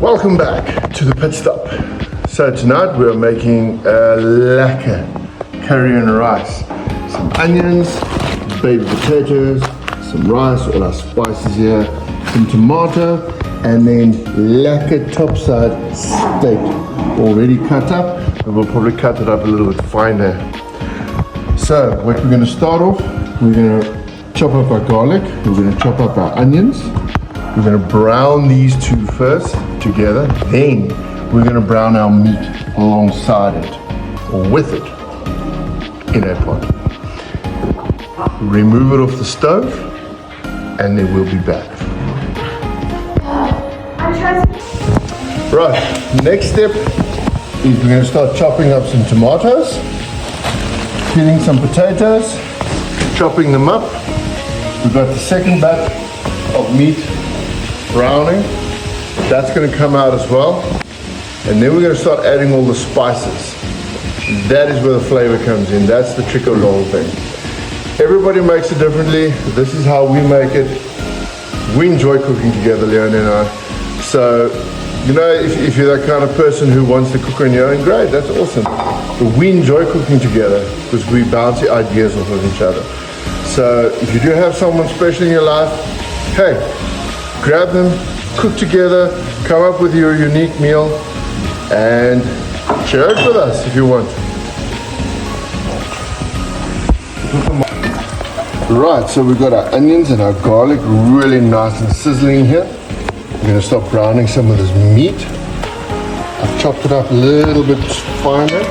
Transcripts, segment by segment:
Welcome back to the pit stop. So tonight we're making a lekker curry and rice. Some onions, baby potatoes, some rice, all our spices here, some tomato, and then lekker topside steak already cut up, and we'll probably cut it up a little bit finer. So what we're going to start off, we're going to chop up our garlic, we're going to chop up our onions, we're going to brown these two first together, then we're going to brown our meat alongside it or with it in a pot. Remove it off the stove and then we'll be back. Right, next step is we're going to start chopping up some tomatoes, peeling some potatoes, chopping them up. We've got the second batch of meat browning. That's going to come out as well. And then we're going to start adding all the spices. That is where the flavor comes in. That's the trick of the whole thing. Everybody makes it differently. This is how we make it. We enjoy cooking together, Leonie and I. So, you know, if you're that kind of person who wants to cook on your own, great, that's awesome. But we enjoy cooking together because we bounce the ideas off of each other. So if you do have someone special in your life, hey, grab them, cook together, come up with your unique meal, and share it with us if you want. Right, so we've got our onions and our garlic really nice and sizzling here. We're going to start browning some of this meat. I've chopped it up a little bit finer.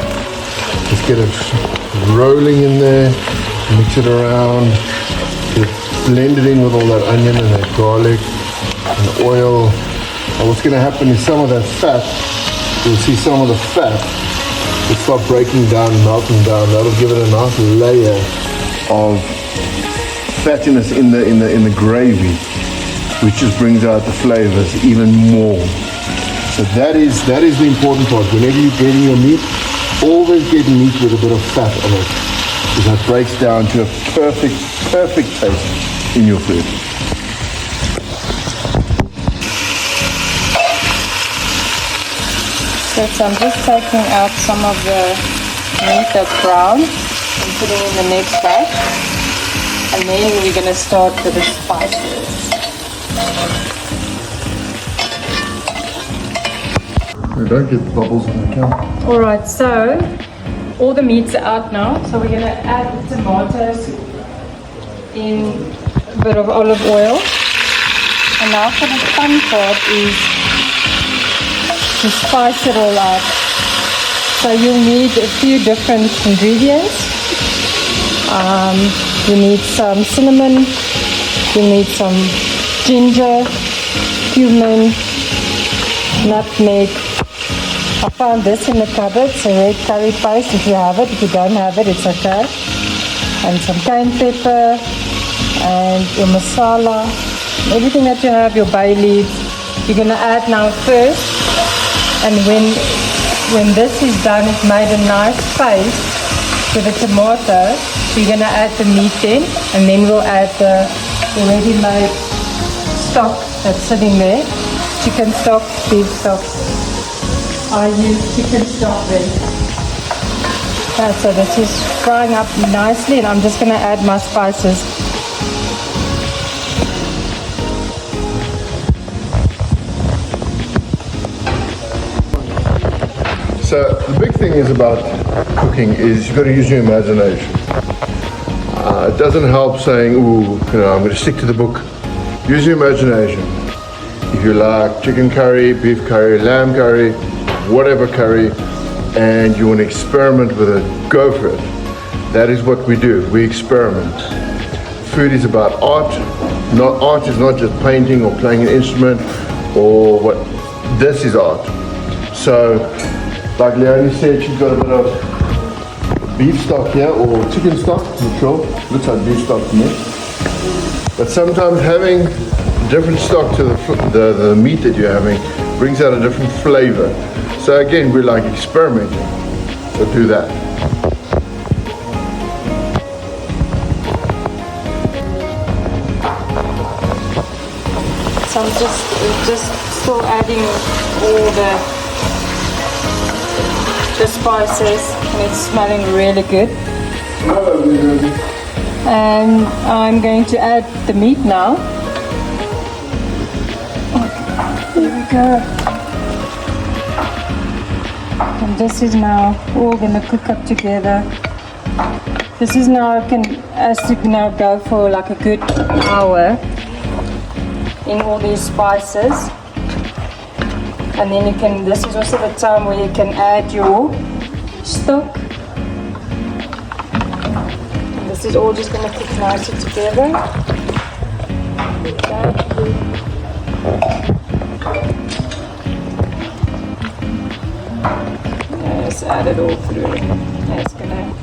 Let's get it rolling in there, mix it around, get it blended in with all that onion and that garlic and oil. And what's going to happen is some of that fat, you'll see some of the fat will start breaking down, melting down. That'll give it a nice layer of fattiness in the gravy, which just brings out the flavors even more. So that is the important part. Whenever you're getting your meat, always get meat with a bit of fat on it, because that breaks down to a perfect taste in your food. So I'm just taking out some of the meat that's brown and putting in the next batch, and then we're going to start with the spices. Don't get the bubbles on the camera. Alright, so all the meat's out now, so we're going to add the tomatoes in a bit of olive oil. And now for the fun part is to spice it all up. So you'll need a few different ingredients. You need some cinnamon, you need some ginger, cumin, nutmeg. I found this in the cupboard, it's a red curry paste if you have it. If you don't have it, it's okay. And some cayenne pepper and your masala, everything that you have, your bay leaves. You're going to add now first, and when this is done, it's made a nice paste with the tomato. So you're going to add the meat in, and then we'll add the already made stock that's sitting there. Chicken stock, beef stock. I use chicken stock then. Okay, so this is frying up nicely, and I'm just going to add my spices. So the big thing is about cooking is you've got to use your imagination. It doesn't help saying, ooh, I'm going to stick to the book. Use your imagination. If you like chicken curry, beef curry, lamb curry, whatever curry, and you want to experiment with it, go for it. That is what we do. We experiment. Food is about art. Art is not just painting or playing an instrument or what. This is art. So, like Leonie said, she's got a bit of beef stock here, or chicken stock, not sure. Looks like beef stock to me. But sometimes having different stock to the meat that you're having brings out a different flavor. So again, we like experimenting. So do that. So I'm just still adding all the spices, and it's smelling really good. And I'm going to add the meat now. Here we go. And this is now all gonna cook up together. This is now has to now go for like a good hour in all these spices. And then you can, this is also the time where you can add your stock. And this is all just gonna cook nicely together. Just add it all through. It's gonna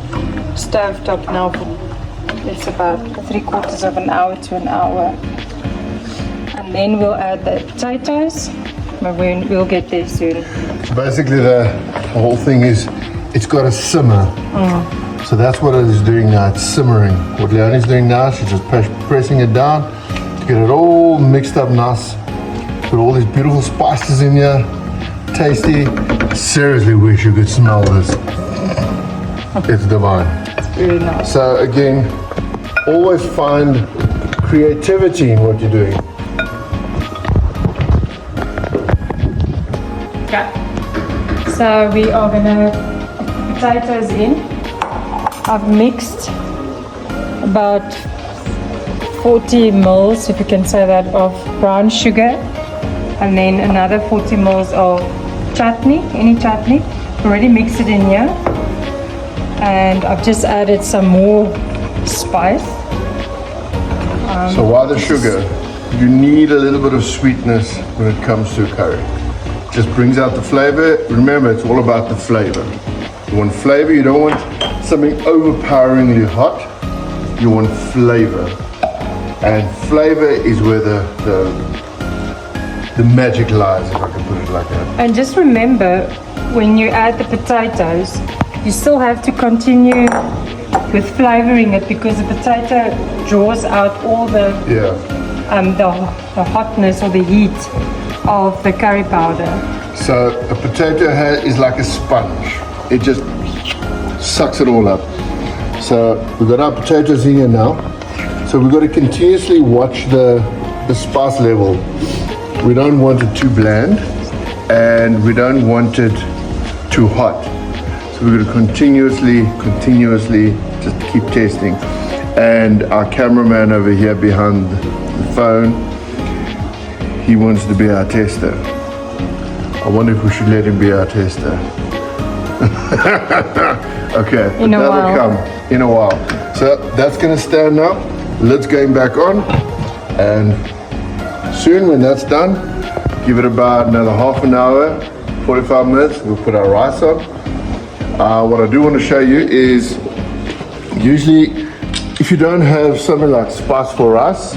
stove top now for it's about 3/4 of an hour to an hour. And then we'll add the potatoes, but we'll get there soon. So basically the whole thing is, it's got to simmer. So that's what it is doing now, it's simmering. What Leonie's doing now, she's just pressing it down to get it all mixed up nice. Put all these beautiful spices in here, tasty. Seriously wish you could smell this. It's divine. Really nice. So again, always find creativity in what you're doing. Okay. So we are gonna put potatoes in. I've mixed about 40 mils, if you can say that, of brown sugar, and then another 40 mils of chutney, any chutney. Already mixed it in here. And I've just added some more spice. So why the sugar? You need a little bit of sweetness when it comes to curry. Just brings out the flavor. Remember, it's all about the flavor. You want flavor, you don't want something overpoweringly hot. You want flavor. And flavor is where the magic lies, if I can put it like that. And just remember, when you add the potatoes, you still have to continue with flavoring it, because the potato draws out all the the hotness or the heat of the curry powder. So a potato is like a sponge. It just sucks it all up. So we've got our potatoes in here now. So we've got to continuously watch the spice level. We don't want it too bland, and we don't want it too hot. So we're going to continuously just keep testing. And our cameraman over here behind the phone, he wants to be our tester. I wonder if we should let him be our tester. Okay, but that'll come in a while. So that's going to stand now. Lid's going back on, and soon when that's done, give it about another half an hour, 45 minutes, we'll put our rice on. What I do want to show you is, usually if you don't have something like spice for rice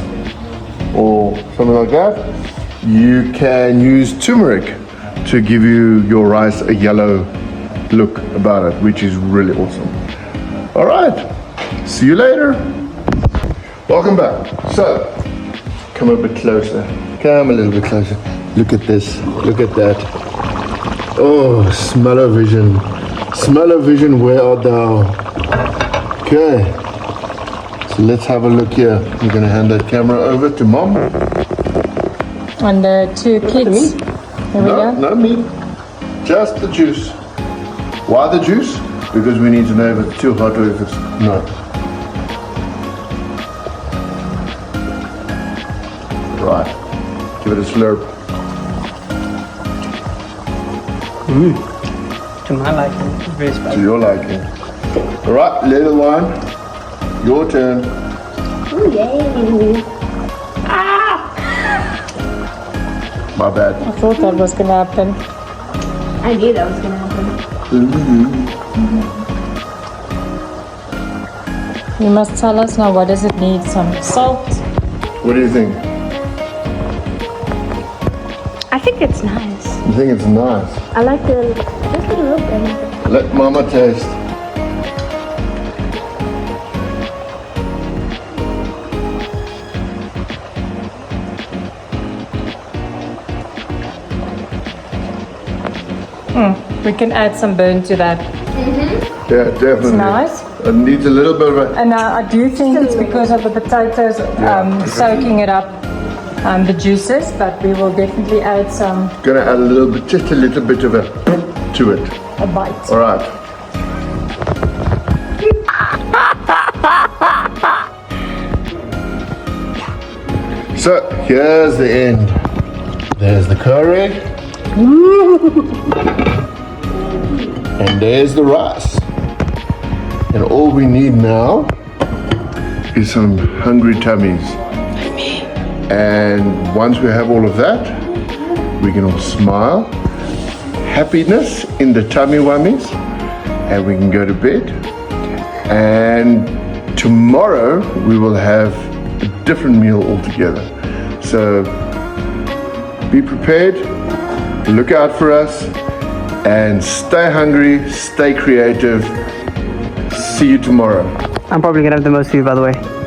or something like that, you can use turmeric to give your rice a yellow look about it, which is really awesome. All right, see you later. Welcome back. So, come a bit closer. Come a little bit closer. Look at this. Look at that. Oh, smell-o-vision. Smell-o-vision, where art thou? Okay. So let's have a look here. We're going to hand that camera over to Mom. And the two kids. Here we go. No meat. Just the juice. Why the juice? Because we need to know if it's too hot or if it's not. Right. Give it a slurp. To my liking, very spicy. To your liking. All right, little one. Your turn. Ooh, yay. My bad. I thought that was going to happen. I knew that was going to happen. You must tell us now, what does it need? Some salt? What do you think? I think it's nice. You think it's nice? I like the, just a little bit. Let Mama taste. We can add some burn to that. Yeah, definitely. It's nice. It needs a little bit of a... And I do think it's because of the potatoes soaking it up, the juices, but we will definitely add some, Gonna add a little bit, just a little bit of a to it. a bite. All right. So here's the end. There's the curry. And there's the rice. And all we need now is some hungry tummies. And once we have all of that, we can all smile. Happiness in the tummy wummies. And we can go to bed. And tomorrow we will have a different meal altogether. So be prepared, look out for us, and stay hungry, stay creative. See you tomorrow. I'm probably gonna have the most food, by the way.